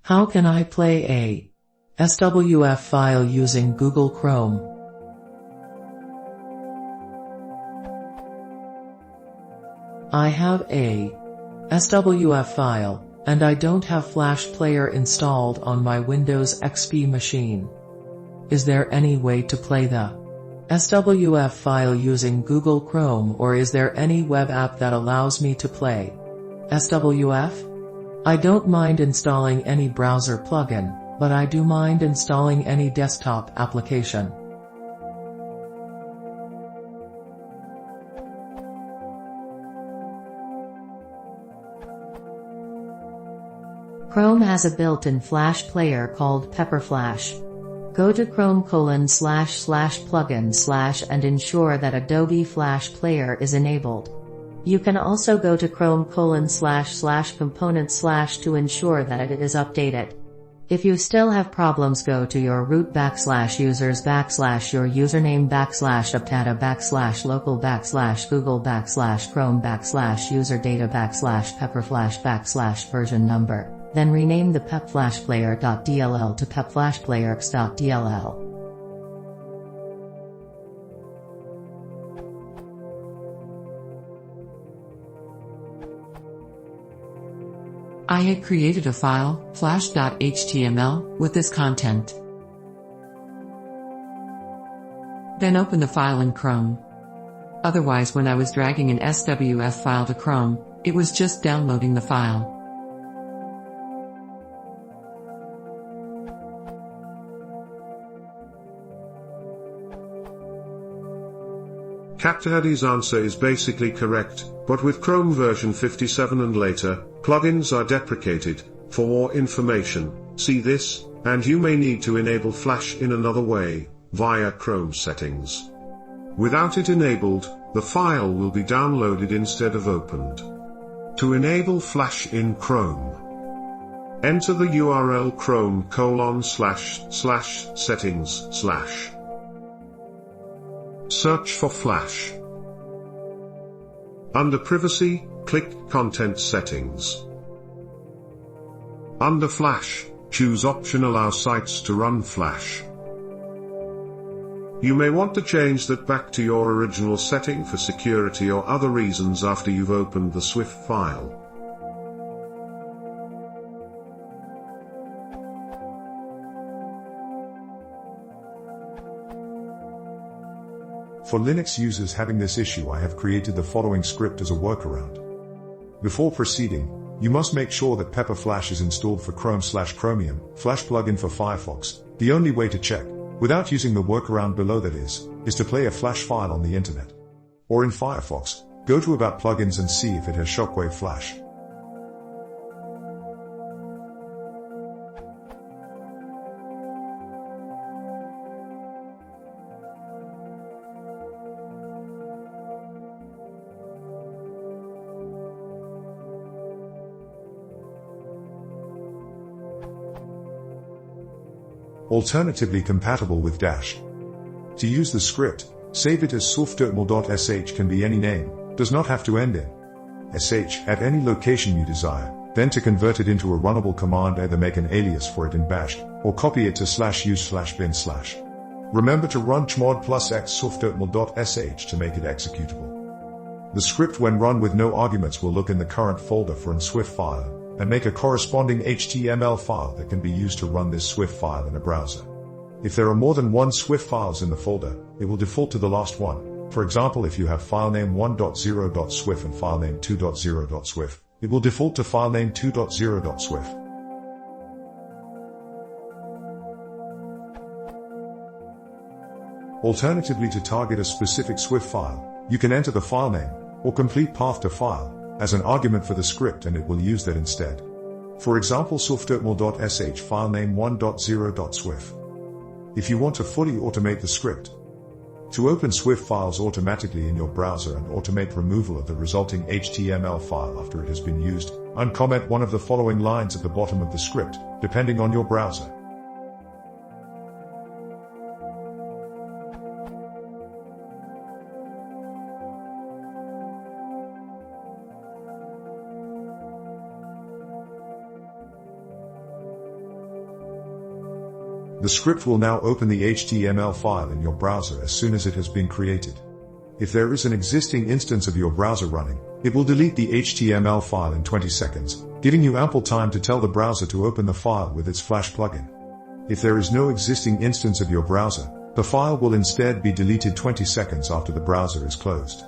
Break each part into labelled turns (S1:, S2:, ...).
S1: How can I play a SWF file using Google Chrome? I have a SWF file, and I don't have Flash Player installed on my Windows XP machine. Is there any way to play the SWF file using Google Chrome, or is there any web app that allows me to play SWF? I don't mind installing any browser plugin, but I do mind installing any desktop application.
S2: Chrome has a built-in Flash player called PepperFlash. Go to chrome://plugin/ and ensure that Adobe Flash Player is enabled. You can also go to chrome://components/ to ensure that it is updated. If you still have problems, go to your root /users/ your username /aptata/ local /google /chrome /user data /pepperflash /version number. Then rename the pepflashplayer.dll to pepflashplayerx.dll.
S3: I had created a file, flash.html, with this content. Then open the file in Chrome. Otherwise, when I was dragging an SWF file to Chrome, it was just downloading the file.
S4: CaptaDaddy's answer is basically correct, but with Chrome version 57 and later, plugins are deprecated. For more information, see this, and you may need to enable Flash in another way, via Chrome settings. Without it enabled, the file will be downloaded instead of opened. To enable Flash in Chrome, enter the URL chrome://settings/. Search for Flash. Under Privacy, click Content Settings. Under Flash, choose option Allow sites to run Flash. You may want to change that back to your original setting for security or other reasons after you've opened the SWF file.
S5: For Linux users having this issue, I have created the following script as a workaround. Before proceeding, you must make sure that PepperFlash is installed for Chrome/Chromium, Flash plugin for Firefox. The only way to check, without using the workaround below that is to play a Flash file on the internet. Or in Firefox, go to About Plugins and see if it has Shockwave Flash. Alternatively compatible with Dash. To use the script, save it as swfdirtmal.sh, can be any name, does not have to end in sh at any location you desire. Then to convert it into a runnable command, either make an alias for it in bash, or copy it to /use/bin/. Remember to run chmod +x swfdirtmal.sh to make it executable. The script, when run with no arguments, will look in the current folder for an SWF file, and make a corresponding HTML file that can be used to run this SWF file in a browser. If there are more than one SWF files in the folder, it will default to the last one. For example, if you have filename 1.0.swf and filename 2.0.swf, it will default to filename 2.0.swf. Alternatively, to target a specific SWF file, you can enter the filename, or complete path to file, as an argument for the script, and it will use that instead. For example, swfdirtmal.sh filename 1.0.swf. If you want to fully automate the script, to open SWF files automatically in your browser and automate removal of the resulting HTML file after it has been used, uncomment one of the following lines at the bottom of the script, depending on your browser. The script will now open the HTML file in your browser as soon as it has been created. If there is an existing instance of your browser running, it will delete the HTML file in 20 seconds, giving you ample time to tell the browser to open the file with its Flash plugin. If there is no existing instance of your browser, the file will instead be deleted 20 seconds after the browser is closed.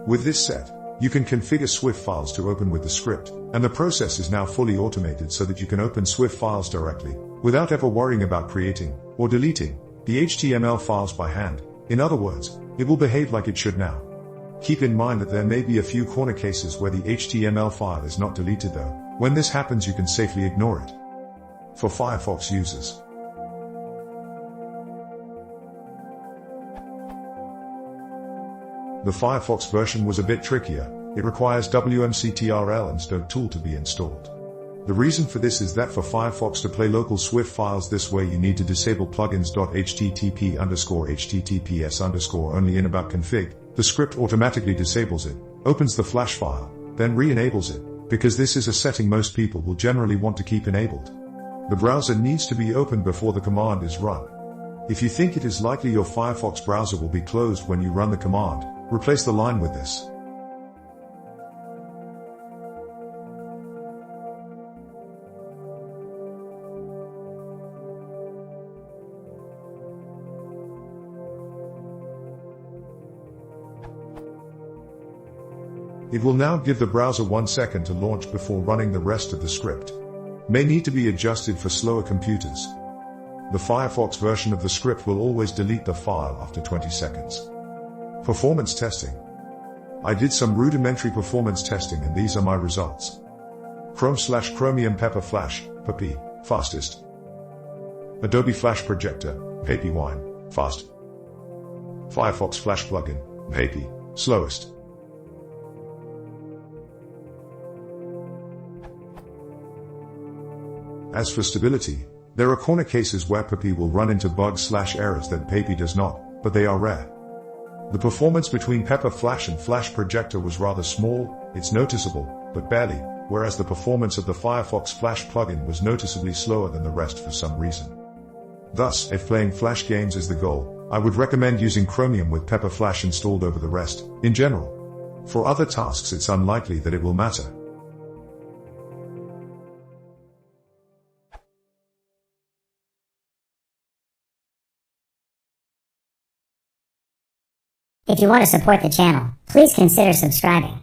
S5: With this set, you can configure Swift files to open with the script, and the process is now fully automated so that you can open Swift files directly, without ever worrying about creating or deleting the HTML files by hand. In other words, it will behave like it should now. Keep in mind that there may be a few corner cases where the HTML file is not deleted though. When this happens, you can safely ignore it. For Firefox users, the Firefox version was a bit trickier. It requires wmctrl and Stoke tool to be installed. The reason for this is that for Firefox to play local Swift files this way, you need to disable plugins.http_https_ only in about config. The script automatically disables it, opens the Flash file, then re-enables it, because this is a setting most people will generally want to keep enabled. The browser needs to be opened before the command is run. If you think it is likely your Firefox browser will be closed when you run the command, replace the line with this. It will now give the browser 1 second to launch before running the rest of the script. May need to be adjusted for slower computers. The Firefox version of the script will always delete the file after 20 seconds. Performance testing. I did some rudimentary performance testing and these are my results. Chrome/Chromium Pepper Flash, PPI, fastest. Adobe Flash Projector, PPI Wine, fast. Firefox Flash Plugin, PPI, slowest. As for stability, there are corner cases where PPI will run into bugs/errors that PPI does not, but they are rare. The performance between Pepper Flash and Flash Projector was rather small, it's noticeable, but barely, whereas the performance of the Firefox Flash plugin was noticeably slower than the rest for some reason. Thus, if playing Flash games is the goal, I would recommend using Chromium with Pepper Flash installed over the rest, in general. For other tasks it's unlikely that it will matter.
S6: If you want to support the channel, please consider subscribing.